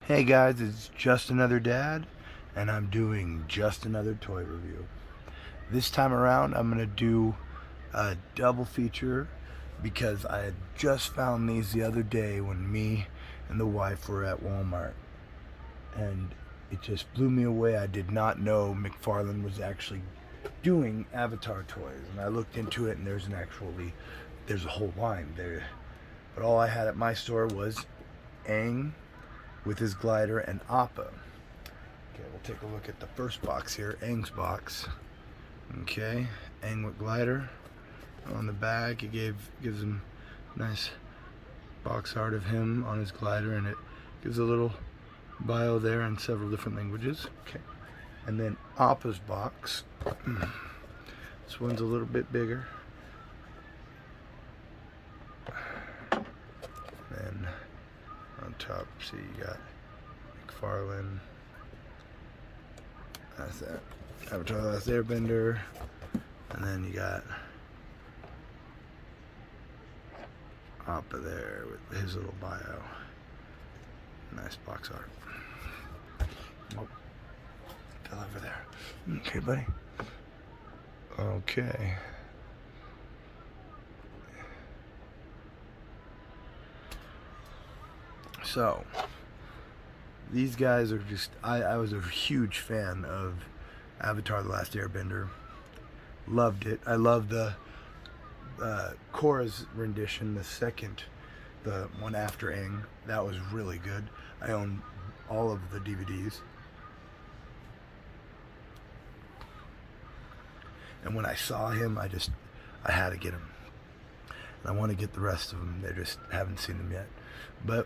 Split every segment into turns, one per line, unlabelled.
Hey guys, it's just another dad, and I'm doing just another toy review. This time around, I'm gonna do a double feature because I had just found these the other day when me and the wife were at Walmart, and it just blew me away. I did not know McFarlane was actually doing Avatar toys, and I looked into it, and there's a whole line there. But all I had at my store was Aang with his glider and Appa. Okay, we'll take a look at the first box here, Aang's box. Okay, Aang with glider. On the back, it gives him a nice box art of him on his glider, and it gives a little bio there in several different languages. Okay, and then Appa's box. This one's a little bit bigger. Then on top, see, you got McFarlane. That's that. Avatar the Last Airbender. And then you got Appa there with his little bio. Nice box art. Oh, fell over there. Okay, buddy. Okay. So, these guys are just, I was a huge fan of Avatar the Last Airbender. Loved it. I loved the Korra's rendition, the one after Aang. That was really good. I own all of the DVDs. And when I saw him, I had to get him. And I want to get the rest of them. They just haven't seen them yet. But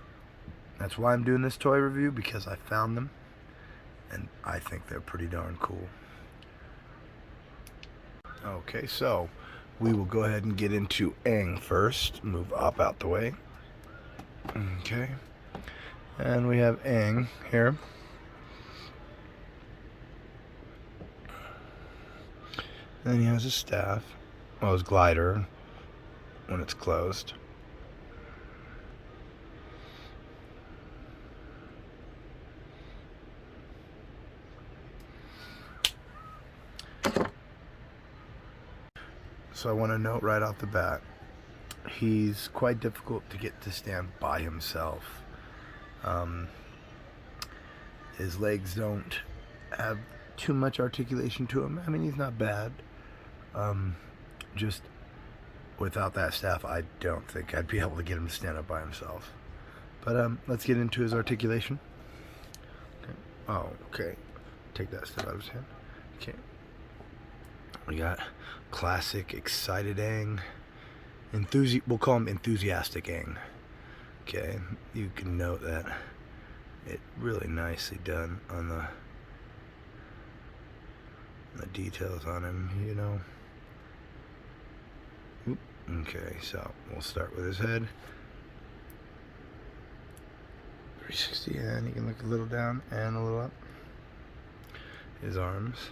that's why I'm doing this toy review, because I found them and I think they're pretty darn cool. Okay, so we will go ahead and get into Aang first. Move up out the way. Okay, and we have Aang here. Then he has his staff, well, his glider when it's closed. So I want to note right off the bat, he's quite difficult to get to stand by himself. His legs don't have too much articulation to him. I mean, he's not bad. Just without that staff, I don't think I'd be able to get him to stand up by himself. But let's get into his articulation. Okay. Oh, okay. Take that step out of his hand. Okay. We got classic, excited Aang. We'll call him enthusiastic Aang. Okay, you can note that it really nicely done on the details on him, you know. Oop. Okay, so we'll start with his head. 360, and you can look a little down and a little up. His arms.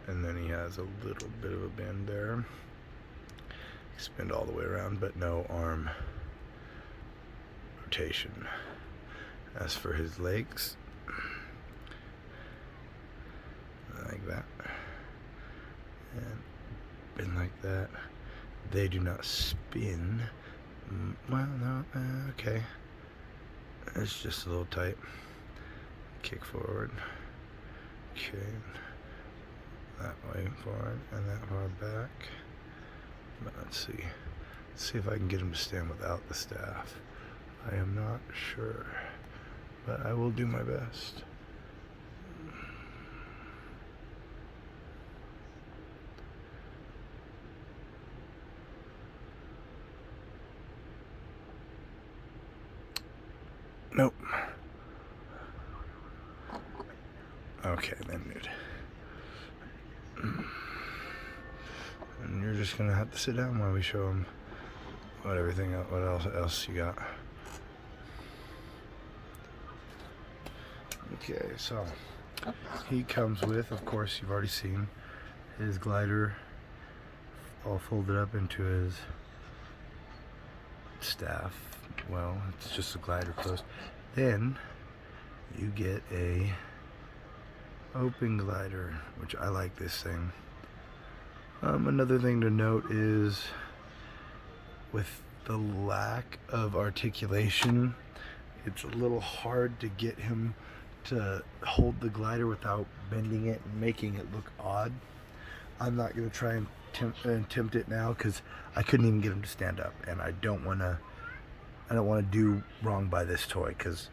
And then he has a little bit of a bend there. Spin all the way around, but no arm rotation. As for his legs, like that, and bend like that. They do not spin. Well, no, okay. It's just a little tight. Kick forward. Okay. That way forward and that far back. But let's see if I can get him to stand without the staff. I am not sure, but I will do my best. Nope. Okay, then, dude. And you're just gonna have to sit down while we show him what else you got. Okay, so he comes with, of course, you've already seen his glider all folded up into his staff. Well, it's just a glider close. Then you get a open glider, which I like this thing. Another thing to note is with the lack of articulation, it's a little hard to get him to hold the glider without bending it and making it look odd. I'm not going to try and attempt it now because I couldn't even get him to stand up, and I don't want to do wrong by this toy because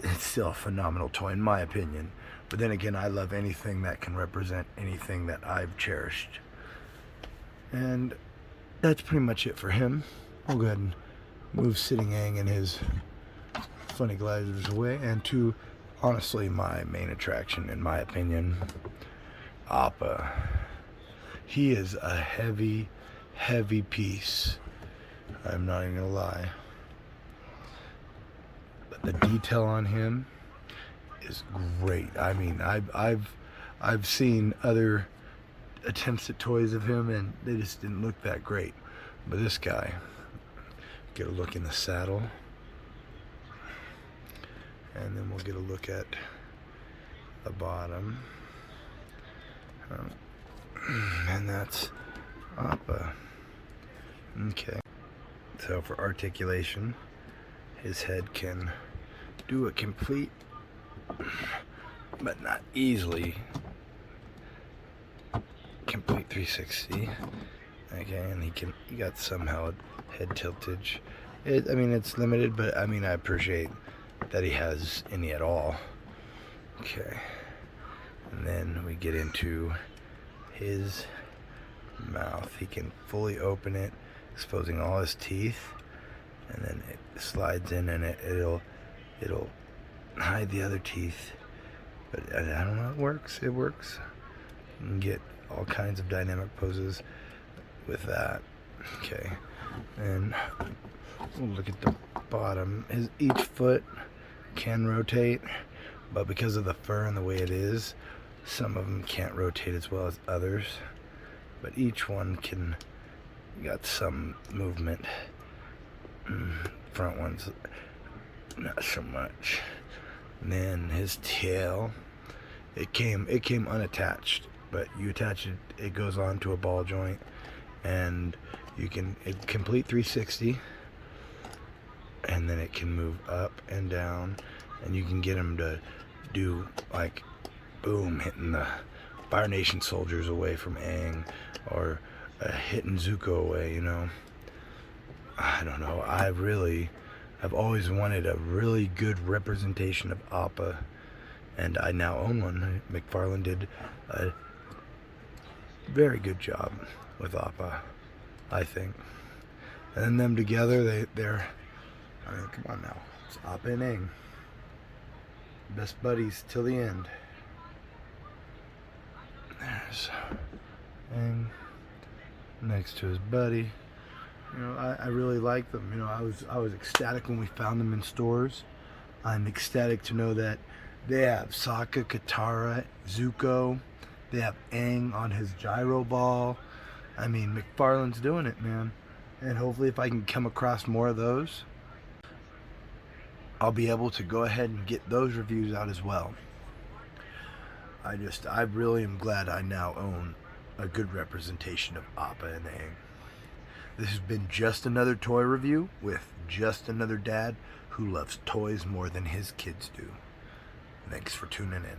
it's still a phenomenal toy in my opinion. But then again, I love anything that can represent anything that I've cherished. And that's pretty much it for him. I'll go ahead and move Sitting Aang and his funny gliders away, and to honestly my main attraction in my opinion, Appa. He is a heavy piece. I'm not even gonna lie. But the detail on him is great. I mean, I've seen other attempts at toys of him and they just didn't look that great. But this guy, get a look in the saddle, and then we'll get a look at the bottom. And that's Appa. Okay. So for articulation, his head can do a complete, but not easily, complete 360. Okay, and he got somehow head tiltage. I mean, it's limited, but I mean, I appreciate that he has any at all. Okay. And then we get into his mouth. He can fully open it, exposing all his teeth, and then it slides in and it'll hide the other teeth. But I don't know, it works. You can get all kinds of dynamic poses with that. Okay. And we'll look at the bottom. Each foot can rotate, but because of the fur and the way it is, some of them can't rotate as well as others. But each one got some movement. Front ones, not so much. And then his tail, it came unattached, but you attach it, it goes on to a ball joint, and you can complete 360, and then it can move up and down, and you can get him to do like boom, hitting the Fire Nation soldiers away from Aang, or hitting Zuko away, you know. I don't know, I've always wanted a really good representation of Appa, and I now own one. McFarlane did a very good job with Appa, I think. And then them together, they're, I mean, come on now, it's Appa and Aang, best buddies till the end. There's Aang next to his buddy. You know, I really like them. You know, I was ecstatic when we found them in stores. I'm ecstatic to know that they have Sokka, Katara, Zuko. They have Aang on his gyro ball. I mean, McFarlane's doing it, man. And hopefully if I can come across more of those, I'll be able to go ahead and get those reviews out as well. I really am glad I now own a good representation of Appa and Aang. This has been just another toy review with just another dad who loves toys more than his kids do. Thanks for tuning in.